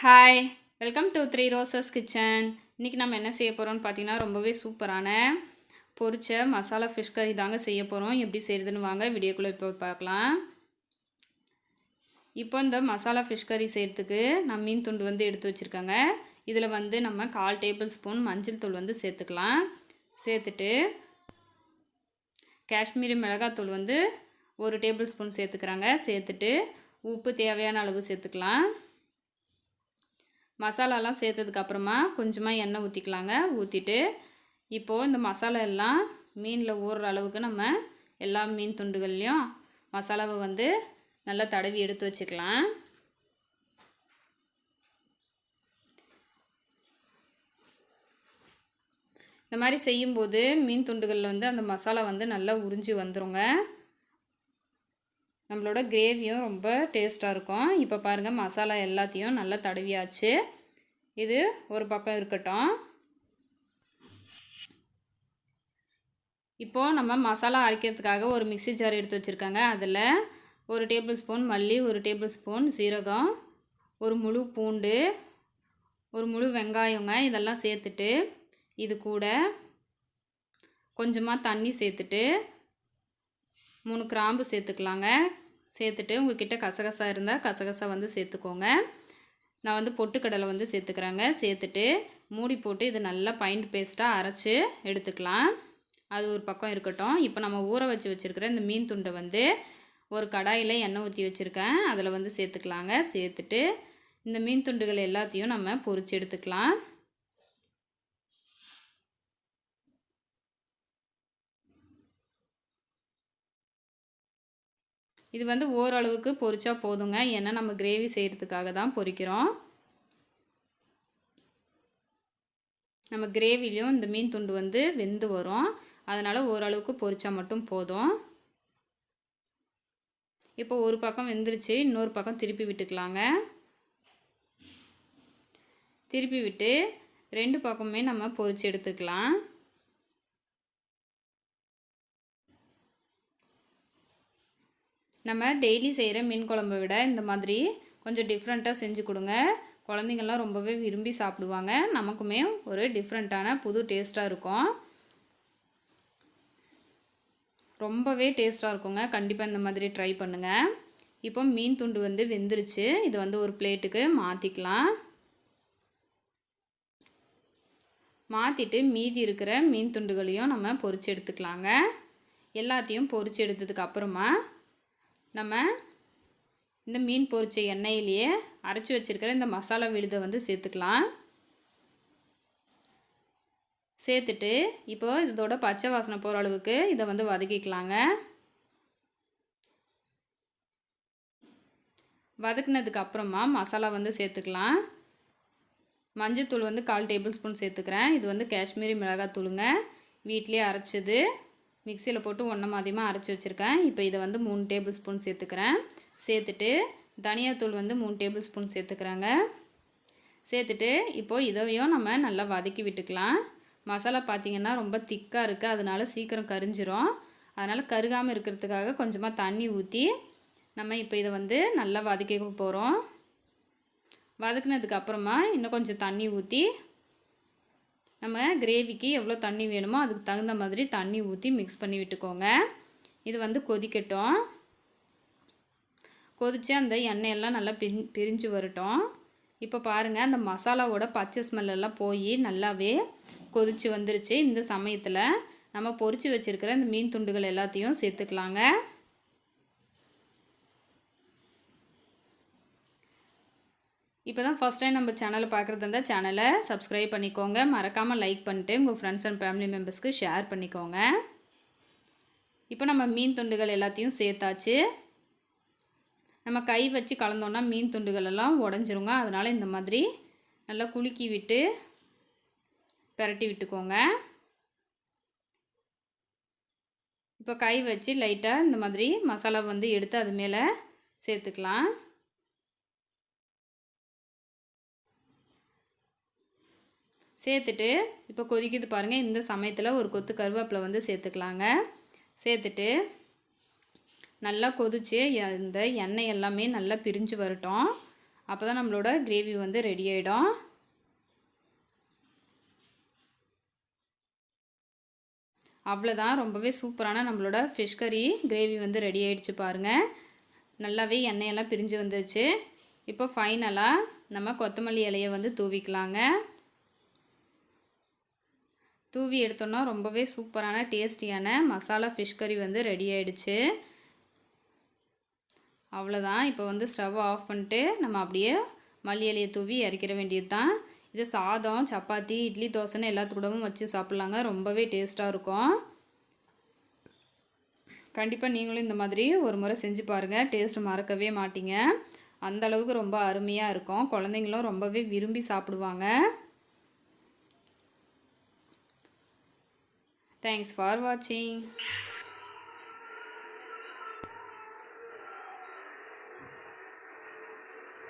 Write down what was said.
Hi, welcome to three roses kitchen. இன்றைக்கி நம்ம என்ன செய்ய போகிறோம்னு பார்த்தீங்கன்னா ரொம்பவே சூப்பரான பொரிச்ச மசாலா ஃபிஷ் கறி தாங்க செய்ய போகிறோம். எப்படி செய்கிறதுன்னு வாங்க வீடியோக்குள்ளே இப்போ பார்க்கலாம். இப்போ இந்த மசாலா ஃபிஷ் கறி செய்கிறதுக்கு நான் மீன் துண்டு எடுத்து வச்சுருக்கேங்க. இதில் நம்ம 1/4 டேபிள் ஸ்பூன் மஞ்சள் தூள் சேர்த்துக்கலாம். சேர்த்துட்டு காஷ்மீரி மிளகாத்தூள் 1 டேபிள் ஸ்பூன் சேர்த்துக்கிறாங்க. சேர்த்துட்டு உப்பு தேவையான அளவு சேர்த்துக்கலாம். மசாலாலாம் சேர்த்ததுக்கப்புறமா கொஞ்சமாக எண்ணெய் ஊற்றிக்கலாங்க. ஊற்றிட்டு இப்போது இந்த மசாலா எல்லாம் மீனில் ஊறுற அளவுக்கு நம்ம எல்லா மீன் துண்டுகள்லையும் மசாலாவை நல்லா தடவி எடுத்து வச்சுக்கலாம். இந்த மாதிரி செய்யும்போது மீன் துண்டுகளில் அந்த மசாலா நல்லா உறிஞ்சி வந்துடுங்க. நம்மளோட கிரேவியும் ரொம்ப டேஸ்ட்டாக இருக்கும். இப்போ பாருங்கள், மசாலா எல்லாத்தையும் நல்லா தடவியாச்சு. இது ஒரு பக்கம் இருக்கட்டும். இப்போது நம்ம மசாலா அரைக்கிறதுக்காக ஒரு மிக்ஸி ஜார் எடுத்து வச்சுருக்காங்க. அதில் 1 டேபிள் ஸ்பூன் மல்லி, 1 டேபிள் ஸ்பூன் சீரகம், ஒரு முழு பூண்டு, ஒரு முழு வெங்காயங்க இதெல்லாம் சேர்த்துட்டு இது கூட கொஞ்சமாக தண்ணி சேர்த்துட்டு 3 கிராம்பு சேர்த்துக்கலாங்க. சேர்த்துட்டு உங்கள்கிட்ட கசகசா இருந்தால் கசகசா சேர்த்துக்கோங்க. நான் பொட்டுக்கடலை சேர்த்துக்கிறேங்க. சேர்த்துட்டு மூடி போட்டு இது நல்லா பைண்ட் பேஸ்ட்டாக அரைச்சி எடுத்துக்கலாம். அது ஒரு பக்கம் இருக்கட்டும். இப்போ நம்ம ஊற வச்சுருக்கிற இந்த மீன் துண்டை ஒரு கடாயில் எண்ணெய் ஊற்றி வச்சுருக்கேன். அதில் சேர்த்துக்கலாங்க. சேர்த்துட்டு இந்த மீன் துண்டுகள் எல்லாத்தையும் நம்ம பொரிச்சு எடுத்துக்கலாம். இது ஓரளவுக்கு பொரிச்சா போதுங்க. ஏன்னா நம்ம கிரேவி செய்கிறதுக்காக தான் பொரிக்கிறோம். நம்ம கிரேவிலையும் இந்த மீன் துண்டு வெந்து வரும். அதனால் ஓரளவுக்கு பொரிச்சா மட்டும் போதும். இப்போ ஒரு பக்கம் வெந்துருச்சு. இன்னொரு பக்கம் திருப்பி விட்டுக்கலாங்க. திருப்பி விட்டு 2 பக்கமே நம்ம பொரிச்சு எடுத்துக்கலாம். நம்ம டெய்லி செய்கிற மீன் குழம்பை விட இந்த மாதிரி கொஞ்சம் டிஃப்ரெண்ட்டாக செஞ்சு கொடுங்க. குழந்தைங்கள்லாம் ரொம்பவே விரும்பி சாப்பிடுவாங்க. நமக்குமே ஒரு டிஃப்ரெண்ட்டான புது டேஸ்ட்டாக இருக்கும். ரொம்பவே டேஸ்ட்டாக இருக்குங்க. கண்டிப்பாக இந்த மாதிரி ட்ரை பண்ணுங்கள். இப்போ மீன் துண்டு வெந்துருச்சு. இது ஒரு பிளேட்டுக்கு மாற்றிக்கலாம். மாற்றிட்டு மீதி இருக்கிற மீன் துண்டுகளையும் நம்ம பொரிச்சு எடுத்துக்கலாங்க. எல்லாத்தையும் பொரிச்சு எடுத்ததுக்கு அப்புறமா நம்ம இந்த மீன் பொரிச்ச எண்ணெயிலேயே அரைச்சி வச்சுருக்கிற இந்த மசாலா விழுதை சேர்த்துக்கலாம். சேர்த்துட்டு இப்போது இதோட பச்சை வாசனை போகிற அளவுக்கு இதை வதக்கிக்கலாங்க. வதக்குனதுக்கு அப்புறமா மசாலா சேர்த்துக்கலாம். மஞ்சத்தூள் 1/4 டேபிள் ஸ்பூன் சேர்த்துக்கிறேன். இது காஷ்மீரி மிளகாத்தூளுங்க. வீட்டிலே அரைச்சது. மிக்சியில் போட்டு அதிகமாக அரைச்சி வச்சுருக்கேன். இப்போ இதை 3 டேபிள் ஸ்பூன் சேர்த்துக்கிறேன். சேர்த்துட்டு தனியாத்தூள் 3 டேபிள் ஸ்பூன் சேர்த்துக்கிறாங்க. சேர்த்துட்டு இப்போது இதையும் நம்ம நல்லா வதக்கி விட்டுக்கலாம். மசாலா பார்த்திங்கன்னா ரொம்ப திக்காக இருக்குது. அதனால் சீக்கிரம் கரிஞ்சிரும். அதனால் கருகாமல் இருக்கிறதுக்காக கொஞ்சமாக தண்ணி ஊற்றி நம்ம இப்போ இதை நல்லா வதக்க போகிறோம். வதக்குனதுக்கப்புறமா இன்னும் கொஞ்சம் தண்ணி ஊற்றி நம்ம கிரேவிக்கு எவ்வளோ தண்ணி வேணுமோ அதுக்கு தகுந்த மாதிரி தண்ணி ஊற்றி மிக்ஸ் பண்ணி விட்டுக்கோங்க. இது கொதிக்கட்டும். கொதித்து அந்த எண்ணெயெல்லாம் நல்லா பிரிஞ்சு வரட்டும். இப்போ பாருங்கள், அந்த மசாலாவோட பச்சை ஸ்மெல்லாம் போய் நல்லாவே கொதித்து வந்துருச்சு. இந்த சமயத்தில் நம்ம பொரித்து வச்சுருக்கிற இந்த மீன் துண்டுகள் எல்லாத்தையும் சேர்த்துக்கலாங்க. இப்போ தான் ஃபஸ்ட் டைம் நம்ம சேனலை பார்க்குறது இருந்தால் சேனலை சப்ஸ்கிரைப் பண்ணிக்கோங்க. மறக்காமல் லைக் பண்ணிட்டு உங்கள் ஃப்ரெண்ட்ஸ் அண்ட் ஃபேமிலி மெம்பர்ஸ்க்கு ஷேர் பண்ணிக்கோங்க. இப்போ நம்ம மீன் துண்டுகள் எல்லாத்தையும் சேர்த்தாச்சு. நம்ம கை வச்சு கலந்தோன்னா மீன் துண்டுகள் எல்லாம் உடஞ்சிருங்க. அதனால் இந்த மாதிரி நல்லா குலுக்கி விட்டு பிரட்டி விட்டுக்கோங்க. இப்போ கை வச்சு லைட்டாக இந்த மாதிரி மசாலா எடுத்து அது மேலே சேர்த்துக்கலாம். சேர்த்துட்டு இப்போ கொதிக்குது பாருங்கள். இந்த சமயத்தில் ஒரு கொத்து கருவேப்பிலை சேர்த்துக்கலாங்க. சேர்த்துட்டு நல்லா கொதித்து இந்த எண்ணெய் எல்லாமே நல்லா பிரிஞ்சு வரட்டும். அப்போ தான் நம்மளோட கிரேவி வந்து ரெடி ஆகிடும். அவ்வளோதான், ரொம்பவே சூப்பரான நம்மளோட ஃபிஷ் கறி கிரேவி வந்து ரெடி ஆகிடுச்சு பாருங்கள். நல்லாவே எண்ணெயெல்லாம் பிரிஞ்சு வந்துருச்சு. இப்போ ஃபைனலாக நம்ம கொத்தமல்லி இலையை வந்து தூவிக்கலாங்க. தூவி எடுத்தோன்னா ரொம்பவே சூப்பரான டேஸ்டியான மசாலா ஃபிஷ் கறி வந்து ரெடி ஆகிடுச்சு. அவ்வளோதான், இப்போ வந்து ஸ்டவ் ஆஃப் பண்ணிட்டு நம்ம அப்படியே மல்லி இலையை தூவி இறக்கிற வேண்டியது தான். இது சாதம், சப்பாத்தி, இட்லி, தோசைன்னு எல்லாத்துக்கூடவும் வச்சு சாப்பிட்லாங்க. ரொம்பவே டேஸ்ட்டாக இருக்கும். கண்டிப்பாக நீங்களும் இந்த மாதிரி ஒரு முறை செஞ்சு பாருங்கள். டேஸ்ட் மறக்கவே மாட்டீங்க. அந்தளவுக்கு ரொம்ப அருமையாக இருக்கும். குழந்தைங்களும் ரொம்பவே விரும்பி சாப்பிடுவாங்க. தேங்க்ஸ் ஃபார் வாட்சிங்.